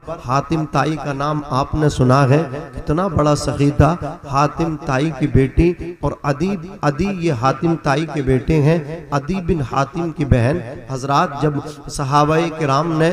حاتم طائی کا نام آپ نے سنا ہے، کتنا بڑا سخی تھا۔ حاتم طائی کی بیٹی اور عدی یہ حاتم طائی کے بیٹے ہیں، عدی بن حاتم کی بہن۔ حضرات جب صحابہ کرام نے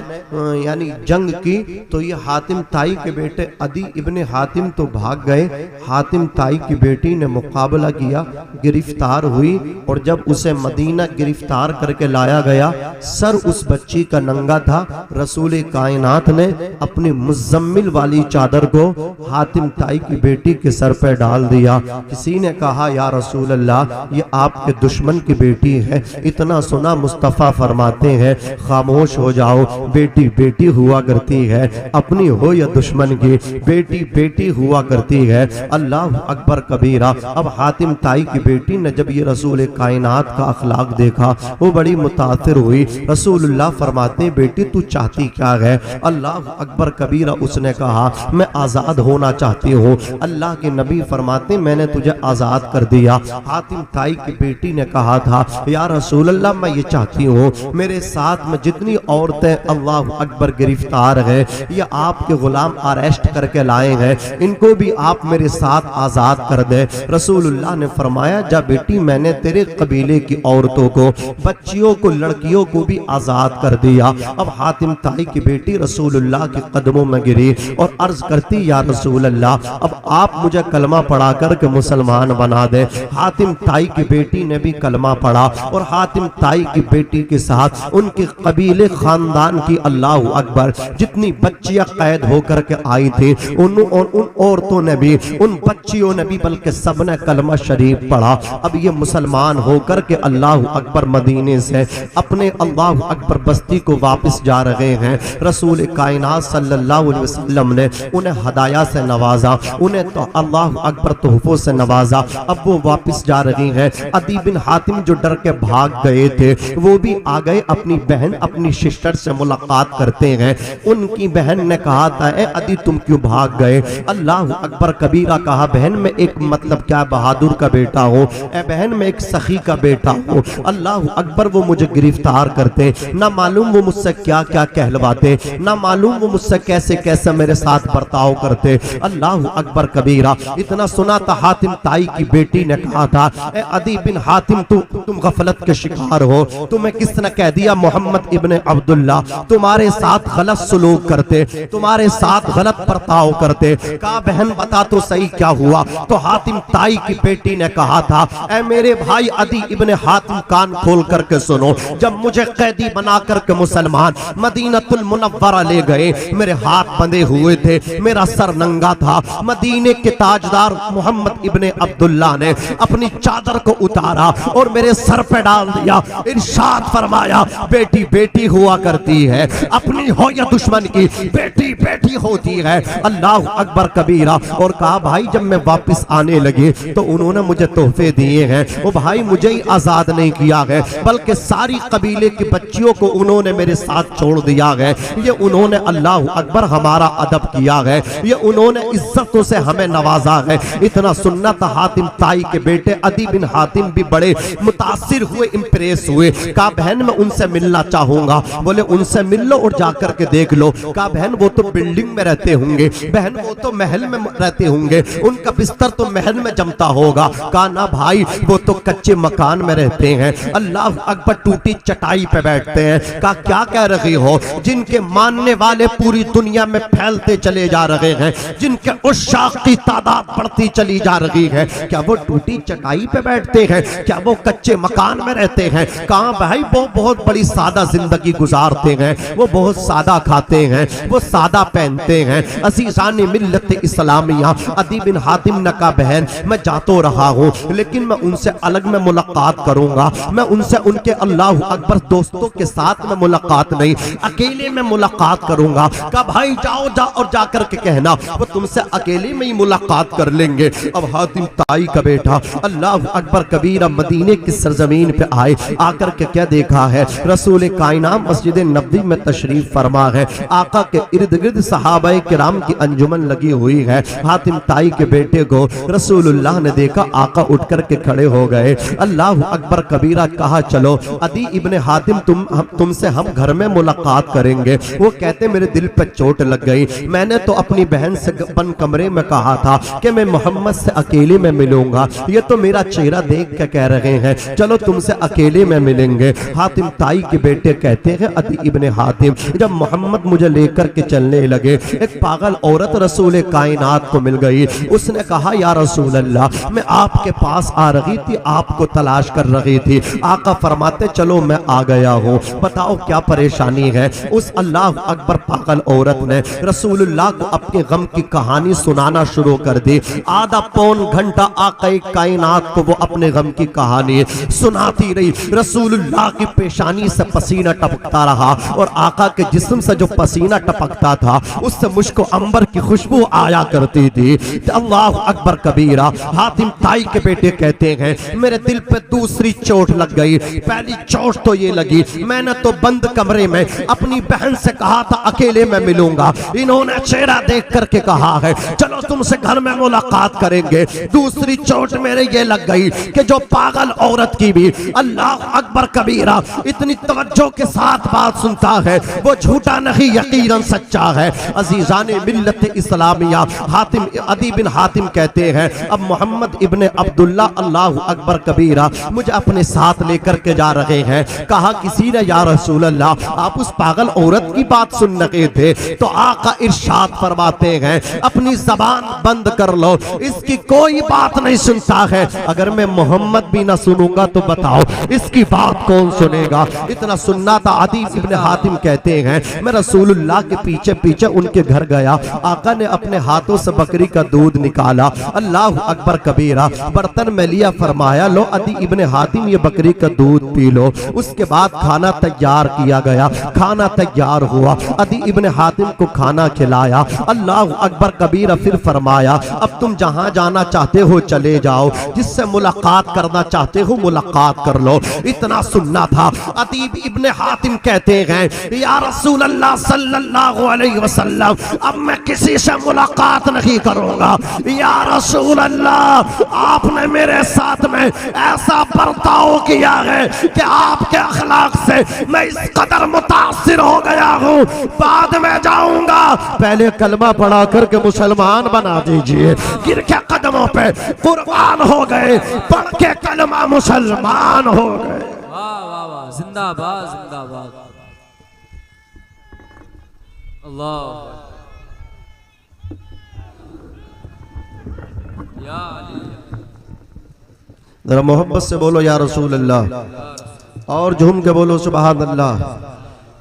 یعنی جنگ کی تو یہ حاتم طائی کے بیٹے عدی ابن حاتم تو بھاگ گئے، حاتم طائی کی بیٹی نے مقابلہ کیا، گرفتار ہوئی، اور جب اسے مدینہ گرفتار کر کے لایا گیا، سر اس بچی کا ننگا تھا۔ رسول کائنات نے اپنی مزمل والی چادر کو حاتم طائی کی بیٹی کے سر پہ ڈال دیا۔ کسی نے کہا یا رسول اللہ یہ آپ کے دشمن کی بیٹی ہے۔ اتنا سنا مصطفیٰ فرماتے ہیں خاموش ہو جاؤ، بیٹی بیٹی ہوا کرتی ہے، اپنی ہو یا دشمن کی، بیٹی بیٹی ہوا کرتی ہے۔ اللہ اکبر کبیرہ۔ اب حاتم طائی کی بیٹی نے جب یہ رسول کائنات کا اخلاق دیکھا وہ بڑی متاثر ہوئی۔ رسول اللہ فرماتے ہیں بیٹی تو چاہتی کیا ہے؟ اللہ اکبر کبیرہ۔ اس نے کہا میں آزاد ہونا چاہتی ہوں۔ اللہ کے نبی فرماتے ہیں میں نے تجھے آزاد کر دیا۔ حاتم طائی کی بیٹی نے کہا تھا یا رسول اللہ میں یہ چاہتی ہوں میرے ساتھ میں جتنی عورتیں اللہ اکبر گرفتار ہیں یہ آپ کے غلام اریسٹ کر کے لائے ہیں، ان کو بھی آپ میرے ساتھ آزاد کر دیں۔ رسول اللہ نے فرمایا جا بیٹی میں نے تیرے قبیلے کی عورتوں کو، بچیوں کو، لڑکیوں کو بھی آزاد کر دیا۔ اب حاتم طائی کی بیٹی رسول اللہ کے قدموں میں گری اور عرض کرتی یا رسول اللہ اب آپ مجھے کلمہ پڑھا کر کے مسلمان بنا دے۔ حاتم طائی کی بیٹی نے بھی کلمہ پڑھا اور حاتم طائی کی بیٹی کے ساتھ ان کے قبیلے خاندان کی اللہ اکبر جتنی بچیاں قید ہو کر کے آئی تھی ان عورتوں نے بھی، ان بچیوں نے بھی، بلکہ سب نے کلمہ شریف پڑھا۔ اب یہ مسلمان ہو کر کے اللہ اکبر مدینے سے اپنے اللہ اکبر بستی کو واپس جا رہے ہیں۔ رسول کائنات صلی اللہ علیہ وسلم نے انہیں ہدایہ سے نوازا، انہیں تو اللہ اکبر تحفوں سے نوازا۔ اب وہ واپس جا رہی ہیں۔ عدی بن حاتم جو ڈر کے بھاگ گئے تھے وہ بھی آ گئے، اپنی بہن اپنی سسٹر سے ملاقات کرتے ہیں۔ ان کی بہن نے کہا تھا اے عدی تم کیوں بھاگ گئے؟ اللہ اکبر کبیرہ۔ کہا بہن میں ایک مطلب کیا بہادر کا بیٹا ہوں، اے بہن میں ایک سخی کا بیٹا ہوں۔ اللہ اکبر وہ مجھے گرفتار کرتے، نہ معلوم وہ مجھ سے کیا کیا کہلواتے، نہ معلوم وہ مجھ سے کیسے کیسے میرے ساتھ برتاؤ کرتے۔ اللہ اکبر کبیرہ۔ اتنا سنا تھا حاتم طائی کی بیٹی نے کہا تھا اے عدی بن حاتم تم غفلت کے شکار ہو، تمہیں کس نے کہہ دیا محمد ابن عبداللہ تمہارے ساتھ غلط سلوک کرتے، تمہارے ساتھ غلط برتاؤ کرتے؟ کہا بہن بتا تو صحیح کیا ہوا؟ تو حاتم طائی کی بیٹی نے کہا تھا اے میرے بھائی عدی ابن حاتم کان کھول کر کے سنو، جب مجھے قیدی بنا کر کے مسلمان مدینہ المنورہ لے گئے میرے ہاتھ بندھے ہوئے تھے، میرا سر ننگا تھا۔ مدینے کے تاجدار محمد ابن عبداللہ نے اپنی چادر کو اتارا اور میرے سر پہ ڈال دیا، ارشاد فرمایا بیٹی بیٹی ہوا کرتی ہے، اپنی ہو یا دشمن کی، بیٹی بیٹی ہوتی ہے۔ اللہ اکبر کبیرہ۔ اور کہا بھائی جب میں واپس آنے لگے تو انہوں نے مجھے تحفے دیے ہیں، وہ بھائی مجھے ہی آزاد نہیں کیا ہے بلکہ ساری قبیلے کی بچیوں کو انہوں نے میرے ساتھ چھوڑ دیا ہے۔ یہ انہوں نے اللہ اکبر ہمارا ادب کیا ہے، یہ انہوں نے عزتوں سے ہمیں نوازا ہے۔ اتنا سننا تھا حاتم طائی کے بیٹے عدی بن حاتم بھی بڑے متاثر ہوئے، امپریس ہوئے۔ کہا بہن میں ان سے ملنا چاہوں گا۔ بولے ان سے مل لو اور جا کر کے دیکھ لو۔ کہا بہن وہ تو بلڈنگ میں رہتے ہوں گے، بہن وہ تو محل میں رہتے ہوں گے، ان کا بستر تو محل میں جمتا ہوگا۔ کہا نہ بھائی وہ تو کچے مکان میں رہتے ہیں، اللہ اکبر ٹوٹی چٹائی پہ بیٹھتے ہیں۔ کہا کیا کہہ رہی ہو؟ جن کے ماننے والے پوری دنیا میں پھیلتے چلے جا رہے ہیں، جن کے عشاق کی تعداد بڑھتی چلی جا رہی ہے، کیا وہ ٹوٹی چٹائی پہ بیٹھتے ہیں؟ کیا وہ کچے مکان میں رہتے ہیں؟ کہاں بھائی وہ بہت بڑی سادہ زندگی گزارتے ہیں، وہ بہت سادہ کھاتے ہیں، وہ سادہ پہنتے ہیں۔ عزیزان ملت اسلامیہ عدی بن حاتم نے کہا بہن میں جا تو رہا ہوں لیکن میں ان سے الگ میں ملاقات کروں گا، میں ان سے ان کے اللہ اکبر دوستوں کے ساتھ میں ملاقات نہیں، اکیلے میں ملاقات کروں گا۔ کہا بھائی جاؤ جا اور جا کر کے کہنا وہ تم سے اکیلے میں ہی ملاقات کر لیں گے۔ اب حاتم طائی کا بیٹا اللہ اکبر کبیرہ مدینے کی سرزمین پہ آئے، آ کر کے کیا دیکھا ہے؟ رسول کائنات مسجد نبوی میں تشریف فرما ہے، آقا کے ارد گرد صحابہ کرام کی انجمن لگی ہوئی ہے۔ حاتم طائی کے بیٹے کو رسول اللہ نے دیکھا، آقا اٹھ کر کے کھڑے ہو گئے، اللہ اکبر کبیرہ کہا چلو عدی ابن حاتم تم سے ہم گھر میں ملاقات کریں گے۔ وہ کہتے میرے دل پہ چوٹ لگ گئی، میں نے تو اپنی بہن سے بند کمرے میں کہا تھا کہ میں محمد سے اکیلے میں ملوں گا، یہ تو میرا چہرہ دیکھ کے کہہ رہے ہیں چلو تم سے اکیلے میں ملیں گے۔ حاتم طائی کے بیٹے کہتے ہیں عدی ابن حاتم جب محمد مجھے لے کر کے چلنے لگے، ایک پاگل عورت رسول کائنات کو مل گئی، اس نے کہا یا رسول اللہ میں آپ کے پاس آ رہی تھی، آپ کو تلاش کر رہی تھی۔ آقا فرماتے چلو میں آ گیا ہوں، بتاؤ کیا پریشانی ہے؟ اس اللہ اکبر پاگل عورت نے رسول اللہ کو اپنے غم کی کہانی سنانا شروع کر دی۔ آدھا پون گھنٹہ آقا کائنات کو وہ اپنے غم کی کہانی سناتی رہی، رسول اللہ کی پیشانی سے پسینہ ٹپکتا رہا، اور آقا کے جسم سے جو پسینہ ٹپکتا تھا اس سے مشک و عنبر کی خوشبو آیا کرتی تھی۔ اللہ اکبر کبیرہ حاتم طائی کے بیٹے کہتے ہیں میرے دل پہ دوسری چوٹ لگ گئی، پہلی چوٹ تو یہ لگی میں نے تو بند کمرے میں اپنی بہن سے کہا تھا اکیلے میں ملوں گا، انہوں نے چہرہ دیکھ کر کے کہا ہے چلو تم سے گھر میں ملاقات کریں گے۔ دوسری چوٹ میرے یہ لگ گئی کہ جو پاگل عورت کی بھی اللہ اکبر کبیرہ اتنی توجہ کے ساتھ بات سنتا ہے وہ جھوٹا نہیں یقیناً سچا ہے۔ عزیزان ملت اسلامیہ حاتم عدی بن حاتم کہتے ہیں اب محمد ابن عبداللہ اللہ اکبر کبیرہ مجھے اپنے ساتھ لے کر کے جا رہے ہیں۔ کہا کسی نے یا رسول اللہ آپ اس پاگل عورت کی بات سن رہے تھے؟ تو آقا ارشاد فرماتے ہیں اپنی زبان بند کر لو، اس کی کوئی بات نہیں سنتا ہے، اگر میں محمد بھی نہ سنوں گا تو بتاؤ اس کی بات کون سنے گا؟ اتنا سننا تھا۔ عدی ابن حاتم کہتے ہیں میں رسول اللہ کے پیچھے پیچھے ان کے گھر گیا، آقا نے اپنے ہاتھوں سے بکری کا دودھ نکالا، اللہ اکبر کبیرہ برتن میں لیا، فرمایا لو عدی ابن حاتم یہ بکری کا دودھ پی لو۔ اس کے بعد کھانا تیار کیا گیا، کھانا تیار ہوا، عدی ابن حاتم کو کھانا کھلایا، اللہ اکبر کبیرہ پھر فرمایا اب تم جہاں جانا چاہتے ہو چلے جاؤ، جس سے ملاقات کرنا چاہتے ہو ملاقات کر لو۔ اتنا سننا تھا۔ عدی ابن حاتم کہتے ہیں یا رسول اللہ صلی اللہ علیہ وسلم اب میں کسی سے ملاقات نہیں کروں گا، یا رسول اللہ آپ نے میرے ساتھ میں ایسا برتاؤ کیا ہے کہ آپ کے اخلاق سے میں اس قدر متاثر ہو گیا ہوں، بعد میں جاؤں گا، پہلے کلمہ پڑھا کر کے مسلمان بنا دیجئے۔ گر کے قدموں پہ قربان ہو گئے، پڑھ کے کلمہ مسلمان ہو گئے۔ واہ واہ واہ، زندہ باد زندہ باد، اللہ یا علی، ذرا محبت سے بولو یا رسول اللہ، اور جھوم کے بولو سبحان اللہ۔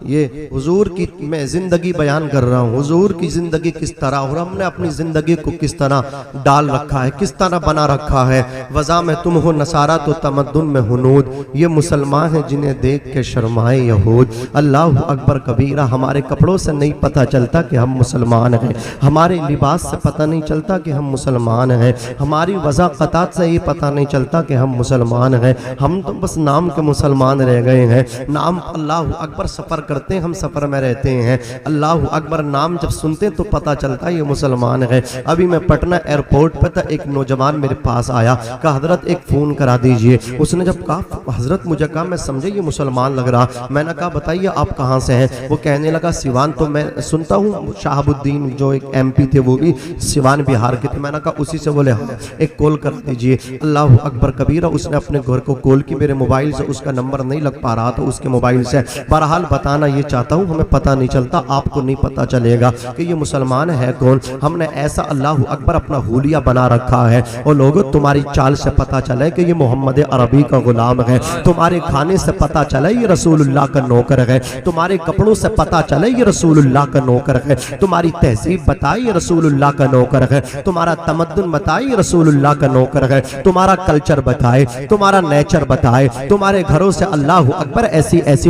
یہ حضور کی میں زندگی بیان کر رہا ہوں، حضور کی زندگی کس طرح، اور ہم نے اپنی زندگی کو کس طرح ڈال رکھا ہے، کس طرح بنا رکھا ہے۔ وضع میں تم ہو نصارہ تو تمدن میں ہنود، یہ مسلمان ہیں جنہیں دیکھ کے شرمائے یہود۔ اللہ اکبر کبیرہ ہمارے کپڑوں سے نہیں پتہ چلتا کہ ہم مسلمان ہیں، ہمارے لباس سے پتہ نہیں چلتا کہ ہم مسلمان ہیں، ہماری وضاقتات سے یہ پتہ نہیں چلتا کہ ہم مسلمان ہیں۔ ہم تو بس نام کے مسلمان رہ گئے ہیں، نام اللہ اکبر سفر کرتے ہیں، ہم سفر میں رہتے ہیں، اللہ اکبر نام جب سنتے ہیں تو پتہ چلتا ہے یہ مسلمان ہے۔ ابھی میں پٹنہ ایئرپورٹ پہ تھا، ایک نوجوان میرے پاس آیا، کہا حضرت ایک فون کرا دیجئے۔ اس نے جب کہا حضرت مجھے کہا میں سمجھے یہ مسلمان لگ رہا، میں نے کہا بتائیے آپ کہاں سے ہیں؟ وہ کہنے لگا سیوان، تو میں سنتا ہوں شہاب الدین جو ایک ایم پی تھے وہ بھی سیوان بہار کے تھے، میں نے کہا اسی سے، بولے ہاں ایک کال کر دیجئے۔ اللہ اکبر کبیرہ اس نے اپنے گھر کو کال کی، میرے موبائل سے اس کا نمبر نہیں لگ پا رہا تھا اس کے موبائل سے، بہرحال بتانا یہ چاہتا ہوں ہمیں پتہ نہیں چلتا، آپ کو نہیں پتہ چلے گا کہ یہ مسلمان ہے کون۔ ہم نے ایسا اللہ اکبر اپنا حولیہ بنا رکھا ہے، اور لوگوں تمہاری چال سے پتہ چلے کہ یہ محمد عربی کا غلام ہے، تمہارے کھانے سے پتہ چلے یہ رسول اللہ کا نوکر ہے، تمہارے کپڑوں سے پتہ چلے یہ رسول اللہ کا نوکر ہے، تمہاری تہذیب بتائے یہ رسول اللہ کا نوکر ہے، تمہارا تمدن بتائے یہ رسول اللہ کا نوکر ہے، تمہارا کلچر بتائے، تمہارا نیچر بتائے، تمہارے گھروں سے اللہ اکبر ایسی ایسی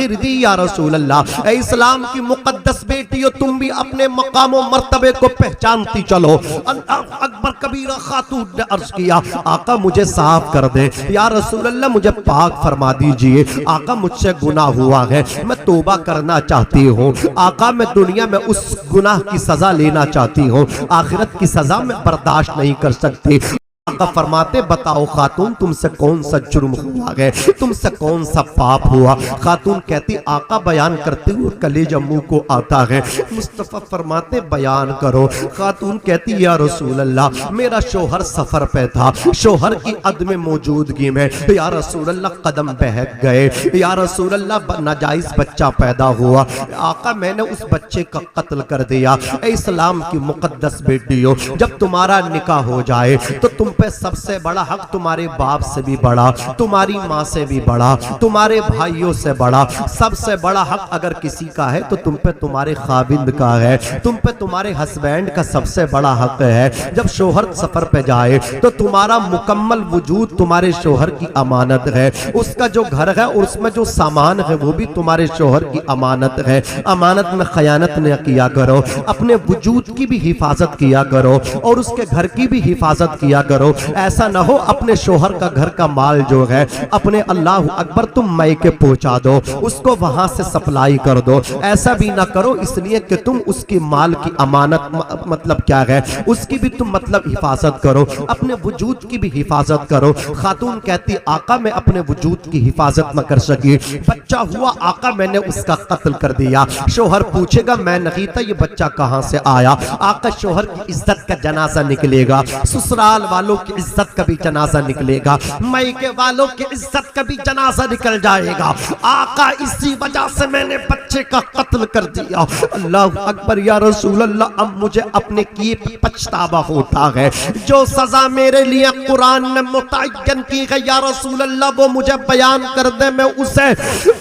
غیر دی یا رسول اللہ۔ اے اسلام کی مقدس بیٹیو، تم بھی اپنے مقام و مرتبے کو پہچانتی چلو۔ اللہ اکبر کبیرہ خاتون نے عرض کیا آقا مجھے صاف کر دے یا رسول اللہ، مجھے پاک فرما دیجئے۔ آقا مجھ سے گناہ ہوا ہے، میں توبہ کرنا چاہتی ہوں۔ آقا میں دنیا میں اس گناہ کی سزا لینا چاہتی ہوں، آخرت کی سزا میں برداشت نہیں کر سکتی۔ آقا فرماتے بتاؤ خاتون تم سے کون سا جرم ہوا ہے، تم سے کون سا پاپ ہوا؟ خاتون کہتی آقا بیان کرتے ہوئے کلیجہ منہ کو آتا ہے۔ مصطفیٰ فرماتے بیان کرو۔ خاتون کہتی یا رسول اللہ میرا شوہر سفر پہ تھا، شوہر کی عدم موجودگی میں یا رسول اللہ قدم بہک گئے، یا رسول اللہ ناجائز بچہ پیدا ہوا، آقا میں نے اس بچے کا قتل کر دیا۔ اے اسلام کی مقدس بیٹیوں، جب تمہارا نکاح ہو جائے تو تم پہ سب سے بڑا حق تمہارے باپ سے بھی بڑا، تمہاری ماں سے بھی بڑا، تمہارے بھائیوں سے بڑا، سب سے بڑا حق اگر کسی کا ہے تو تم پہ تمہارے خاوند کا ہے، تم پہ تمہارے ہسبینڈ کا سب سے بڑا حق ہے۔ جب شوہر سفر پہ جائے تو تمہارا مکمل وجود تمہارے شوہر کی امانت ہے، اس کا جو گھر ہے اور اس میں جو سامان ہے وہ بھی تمہارے شوہر کی امانت ہے۔ امانت میں خیانت نہ کیا کرو، اپنے وجود کی بھی حفاظت کیا کرو اور اس کے گھر کی بھی حفاظت کیا کرو۔ ایسا نہ ہو اپنے شوہر کا گھر کا مال جو ہے اپنے اللہ اکبر تم میکے پہنچا دو، اس کو وہاں سے سپلائی کر دو۔ ایسا بھی نہ کرو اس لیے کہ تم اس کی مال کی امانت مطلب کیا ہے اس کی بھی تم مطلب حفاظت کرو، اپنے وجود کی بھی حفاظت کرو۔ خاتون کہتی آقا میں اپنے وجود کی حفاظت نہ کر سکی، بچہ ہوا آقا میں نے اس کا قتل کر دیا۔ شوہر پوچھے گا میں نہیں تھا یہ بچہ کہاں سے آیا؟ آقا شوہر کی عزت کا جنازہ نکلے گا، سسرال والوں کی عزت کا بھی جنازہ نکلے گا، میکے والوں کی عزت کا بھی جنازہ نکل جائے گا۔ آقا اسی وجہ سے میں نے بچے کا قتل کر دیا۔ اللہ اکبر یا رسول اللہ، اب مجھے اپنے کیے پچھتاوا ہوتا ہے۔ جو سزا میرے لیے قرآن نے متعین کی ہے یا رسول اللہ وہ مجھے بیان کر دے، میں اسے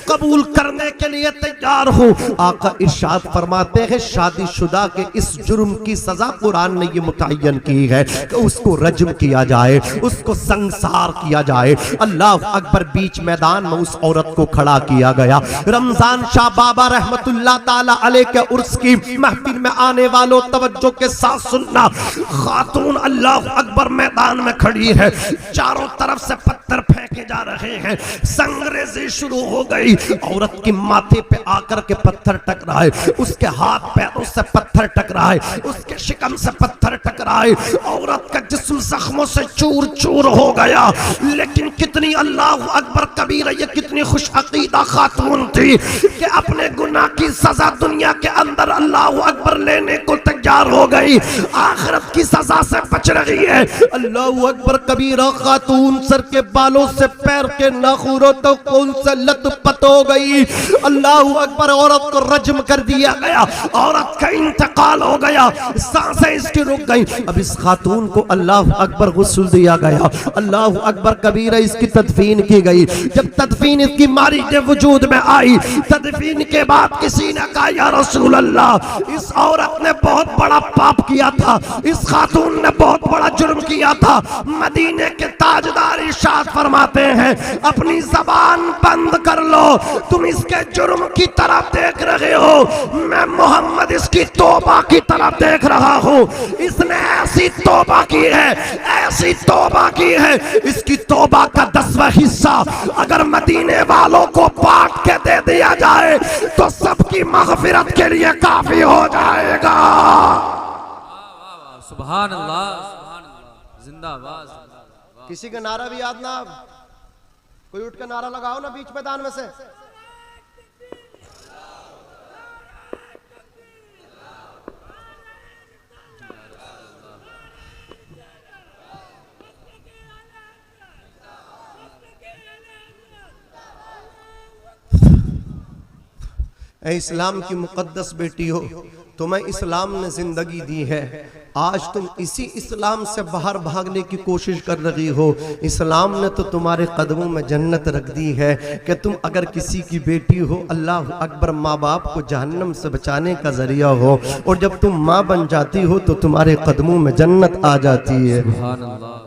قبول کرنے کے لیے تیار ہوں۔ آقا ارشاد فرماتے ہیں شادی شدہ کے اس جرم کی سزا قرآن نے یہ متعین کی ہے کہ اس کو رجم کیا جائے، اس کو سنسار کیا جائے۔ اللہ اکبر، بیچ میدان میں اس عورت کو کھڑا کیا گیا۔ رمضان شاہ بابا رحمت اللہ تعالی علیہ کے عرس کی محفل میں آنے والوں توجہ کے ساتھ سننا، خاتون اللہ اکبر میدان میں کھڑی ہے، چاروں طرف سے پتھر پھینکے جا رہے ہیں، سنگریزی شروع ہو گئی۔ عورت کی ماتھے پہ آ کر کے پتھر ٹکرائے، اس کے ہاتھ پیروں سے پتھر ٹکرائے، اس کے شکم سے پتھر ٹکرائے، عورت کا جسم زخموں سے چور چور ہو گیا۔ لیکن کتنی اللہ اکبر کبیرہ، یہ کتنی خوش عقیدہ خاتون تھی کہ اپنے گناہ کی سزا دنیا کے اندر اللہ اکبر لینے کو تیار ہو گئی، آخرت کی سزا سے بچ رہی ہے۔ اللہ اکبر کبیرہ خاتون سر کے بالوں سے پیر کے ناخنوں تک کون سے لت پت ہو گئی۔ اللہ اکبر، عورت کو رجم کر دیا گیا، عورت کا انتقال ہو گیا، سانسیں اس کی رک گئی۔ اب اس خاتون کو اللہ اکبر غسل دیا گیا، اللہ اکبر کبیرہ اس کی تدفین کی گئی۔ جب تدفین اس کی ماری کے وجود میں آئی، تدفین کے بعد کسی نے کہا یا رسول اللہ اس عورت نے بہت بڑا پاپ کیا تھا، اس خاتون نے بہت بڑا جرم کیا تھا۔ مدینے کے تاجدار ارشاد فرماتے ہیں اپنی زبان بند کر لو، تم اس کے جرم کی طرف دیکھ رہے ہو، میں محمد اس کی توبہ کی طرف دیکھ رہا ہوں۔ اس نے ایسی توبہ کی ہے، ایسی توبہ کی ہے، اس کی توبہ کا 10واں حصہ اگر مدینے والوں کو بانٹ کے دے دیا جائے تو سب کی مغفرت کے لیے کافی ہو جائے گا۔ سبحان اللہ، زندہ باد۔ کسی کا نعرہ بھی یاد نہ، کوئی اٹھ کے نعرہ لگاؤ نا بیچ میدان میں سے۔ اے اسلام کی مقدس بیٹی ہو، تمہیں اسلام نے زندگی دی ہے، آج تم اسی اسلام سے باہر بھاگنے کی کوشش کر رہی ہو۔ اسلام نے تو تمہارے قدموں میں جنت رکھ دی ہے کہ تم اگر کسی کی بیٹی ہو، اللہ اکبر، ماں باپ کو جہنم سے بچانے کا ذریعہ ہو، اور جب تم ماں بن جاتی ہو تو تمہارے قدموں میں جنت آ جاتی ہے۔ سبحان اللہ۔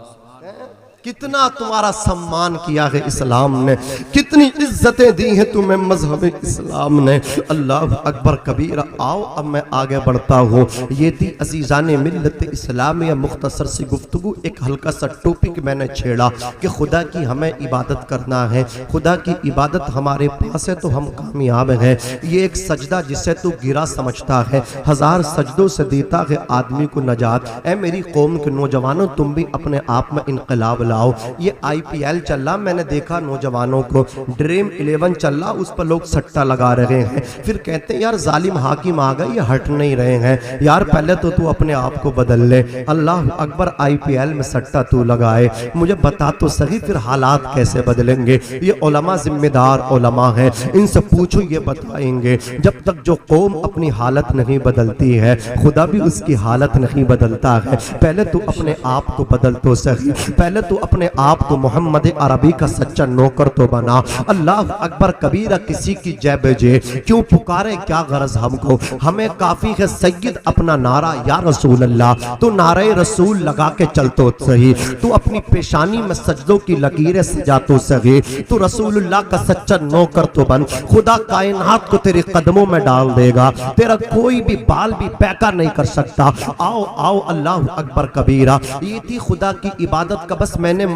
کتنا تمہارا سمان کیا ہے اسلام نے، کتنی عزتیں دی ہیں تمہیں مذہب اسلام نے۔ اللہ اکبر کبیرہ۔ آؤ اب میں آگے بڑھتا ہوں۔ یہ تھی عزیزان ملت اسلامیہ مختصر سی گفتگو، ایک ہلکا سا ٹاپک میں نے چھیڑا کہ خدا کی ہمیں عبادت کرنا ہے، خدا کی عبادت ہمارے پاس ہے تو ہم کامیاب ہیں۔ یہ ایک سجدہ جسے تو گرا سمجھتا ہے، 1000 سجدوں سے دیتا ہے آدمی کو نجات۔ اے میری قوم کے نوجوانوں، تم بھی اپنے آپ میں انقلاب لاؤ۔ یہ IPL چل رہا، میں نے دیکھا نوجوانوں کو، ڈریم 11 چل رہا، اس پر لوگ سٹا لگا رہے ہیں، پھر کہتے ہیں یار ظالم حاکم آ گئے، یہ ہٹ نہیں رہے ہیں۔ یار پہلے تو اپنے آپ کو بدل لے۔ اللہ اکبر، IPL میں سٹا تو لگائے، مجھے بتا تو صحیح پھر حالات کیسے بدلیں گے؟ یہ علماء ذمہ دار علماء ہیں، ان سے پوچھو یہ بتائیں گے۔ جب تک جو قوم اپنی حالت نہیں بدلتی ہے، خدا بھی اس کی حالت نہیں بدلتا ہے۔ پہلے تو اپنے آپ کو بدل تو صحیح، پہلے تو اپنے آپ کو محمد عربی کا سچا نوکر تو بنا۔ اللہ اکبر کبیرہ، کسی کی جے بجے کیوں پکارے، کیا غرض ہم کو؟ ہمیں کافی ہے سید اپنا نعرہ یا رسول اللہ، تو نعرہ رسول لگا کے چل تو صحیح، تو اپنی پیشانی میں سجدوں کی لکیریں سجا تو صحیح، تو رسول اللہ کا سچا نوکر تو بن۔ خدا کائنات کو تیرے قدموں میں ڈال دے گا، تیرا کوئی بھی بال بھی پیکا نہیں کر سکتا۔ آؤ آؤ، اللہ اکبر کبیرہ۔ یہ تھی خدا کی عبادت کا، بس میں نے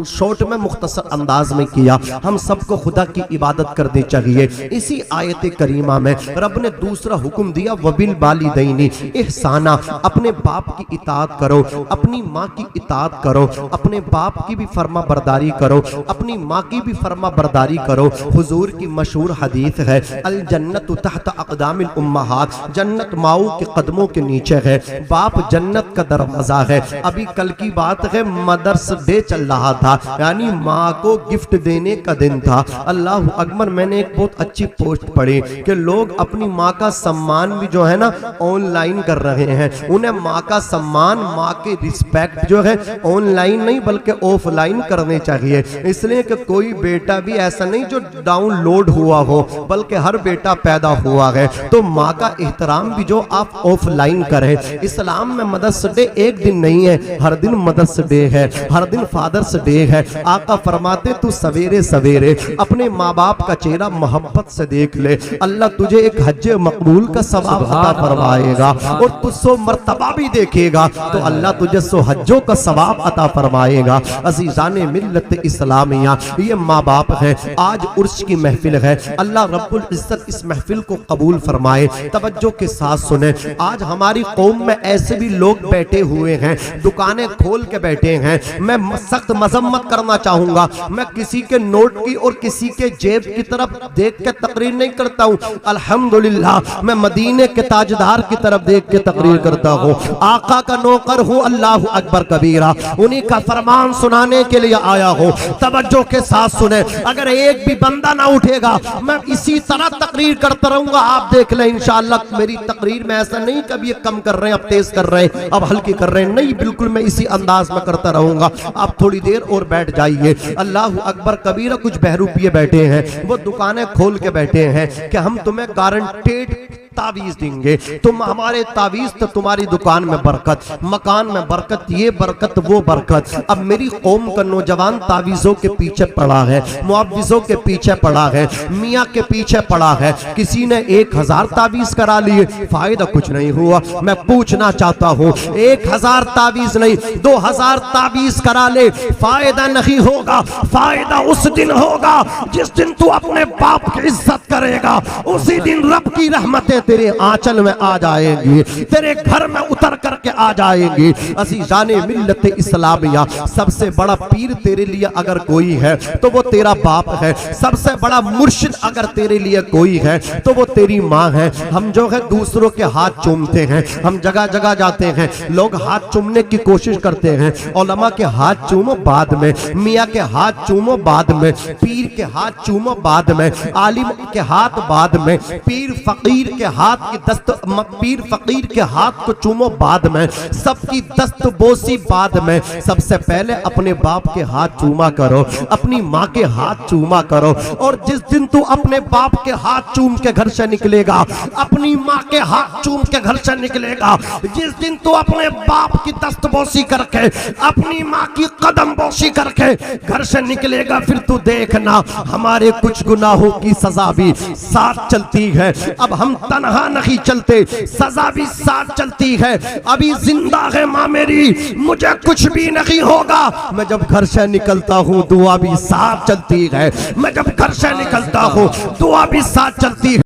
شورٹ میں مختصر انداز میں کیا۔ ہم سب کو خدا کی عبادت کرنی چاہیے۔ اسی آیت کریمہ میں رب نے دوسرا حکم دیا، وَبِالْوَالِدَيْنِ احسانا، اپنے باپ کی اطاعت کرو، اپنی ماں کی اطاعت کرو، اپنے باپ کی بھی فرما برداری کرو، اپنی ماں کی بھی فرما برداری کرو۔ حضور کی مشہور حدیث ہے، الجنت تحت اقدام الامہات، جنت ماؤں کے قدموں کے نیچے ہے، باپ جنت کا دروازہ ہے۔ ابھی کل کی بات ہے، مدرس ڈے چل رہا تھا، یعنی ماں کو گفٹ دینے کا دن تھا۔ اللہ اکبر، میں نے ایک بہت اچھی پوسٹ پڑھی کہ لوگ اپنی ماں کا سمان بھی جو ہے نا آن لائن کر رہے ہیں۔ انہیں ماں کا سمان، ماں کی رسپیکٹ جو ہے آن لائن نہیں بلکہ آف لائن کرنے چاہیے، اس لیے کہ کوئی بیٹا بھی ایسا نہیں جو ڈاؤن لوڈ ہوا ہو، بلکہ ہر بیٹا پیدا ہوا ہے، تو ماں کا احترام بھی جو آپ آف لائن کریں۔ اسلام میں مدرس ڈے ایک دن نہیں ہے، ہر دن مدرس ڈے ہے، ہر دن فادرس ڈے ہے۔ آقا فرماتے تو سویرے سویرے اپنے ماں باپ کا چہرہ محبت سے دیکھ لے، اللہ تجھے ایک حج مقبول کا ثواب عطا فرمائے گا، اور تو 100 مرتبہ بھی دیکھے گا تو اللہ تجھے 100 حجوں کا ثواب عطا فرمائے گا۔ عزیزان ملت اسلامیہ، یہ ماں باپ ہے، آج عرس کی محفل ہے، اللہ رب العزت اس محفل کو قبول فرمائے۔ توجہ کے ساتھ سنیں، آج ہماری قوم میں ایسے بھی لوگ بیٹھے ہوئے ہیں، دکانیں کھول کے بیٹھے ہیں۔ میں سخت مذمت کرنا چاہوں گا، میں کسی کے نوٹ کی اور کسی کے جیب کی طرف دیکھ کے تقریر نہیں کرتا ہوں، الحمدللہ میں مدینے کے تاجدار کی طرف دیکھ کے تقریر کرتا ہوں، آقا کا نوکر ہوں۔ اللہ اکبر کبیرہ، انہی کا فرمان سنانے کے لیے آیا ہوں۔ توجہ کے ساتھ سنیں، اگر ایک بھی بندہ نہ اٹھے گا میں اسی طرح تقریر کرتا رہوں گا، آپ دیکھ لیں انشاءاللہ میری تقریر میں ایسا نہیں کبھی یہ کم کر رہے ہیں، اب تیز کر رہے ہیں، اب ہلکی کر رہے ہیں، نہیں، بالکل میں اسی انداز میں کرتا رہوں گا، آپ تھوڑی دیر اور بیٹھ جائیے۔ اللہ اکبر کبیرہ، کچھ بہروپیے بیٹھے ہیں، وہ دکانیں کھول کے بیٹھے ہیں کہ ہم تمہیں گارنٹیڈ تعویذ دیں گے، تم ہمارے تعویذ تو تمہاری دکان میں برکت، مکان میں برکت، یہ برکت وہ برکت۔ اب میری قوم کا نوجوان تعویذوں کے پیچھے پڑا ہے، معوذوں کے پیچھے پڑا ہے، میاں کے پیچھے پڑا ہے، کسی نے 1000 تعویذ کرا لیے، فائدہ کچھ نہیں ہوا۔ میں پوچھنا چاہتا ہوں، 1000 تعویذ نہیں 2000 تعویذ کرا لے، فائدہ نہیں ہوگا۔ فائدہ اس دن ہوگا جس دن تو اپنے باپ کی عزت کرے گا، اسی دن رب کی رحمتیں تیرے آنچل میں آ جائیں گی، تیرے گھر میں اتر کر کے آ جائیں گی۔ عزیزان ملت اسلامیہ، سب سے بڑا پیر تیرے لیے اگر کوئی ہے تو وہ تیرا باپ ہے، سب سے بڑا مرشد اگر تیرے لیے کوئی ہے تو وہ تیری ماں ہے۔ ہم جو ہے دوسروں کے ہاتھ چومتے ہیں، ہم جگہ جگہ جاتے ہیں، لوگ ہاتھ چومنے کی کوشش کرتے ہیں، علماء کے ہاتھ چومو بعد میں، میاں کے ہاتھ چومو بعد میں، پیر کے ہاتھ چومو بعد میں، عالم کے ہاتھ بعد میں، پیر فقیر کے ہاتھ کی دست، پیر فقیر کے ہاتھ کو چومو بعد میں، سب کی دست بوسی بعد میں، سب سے پہلے اپنے باپ کے ہاتھ چوما کرو، اپنی ماں کے ہاتھ چوما کرو۔ اور جس دن تو اپنے باپ کے ہاتھ چوم کے گھر سے نکلے گا، اپنی ماں کے ہاتھ چوم کے گھر سے نکلے گا، جس دن تو اپنے باپ کی دست بوسی کر کے، اپنی ماں کی قدم بوسی کر کے گھر سے نکلے گا، پھر تو دیکھنا ہمارے کچھ گناہوں کی سزا بھی ساتھ چلتی ہے۔ اب ہم تنہا نہیں چلتے، سزا بھی ساتھ چلتی ہے۔ ابھی زندہ ہے ماں میری، مجھے کچھ بھی نہیں ہوگا، میں جب گھر سے نکلتا ہوں دعا بھی ساتھ چلتی ہے، میں جب گھر سے نکلتا ہوں دعا بھی ساتھ چلتی ہے۔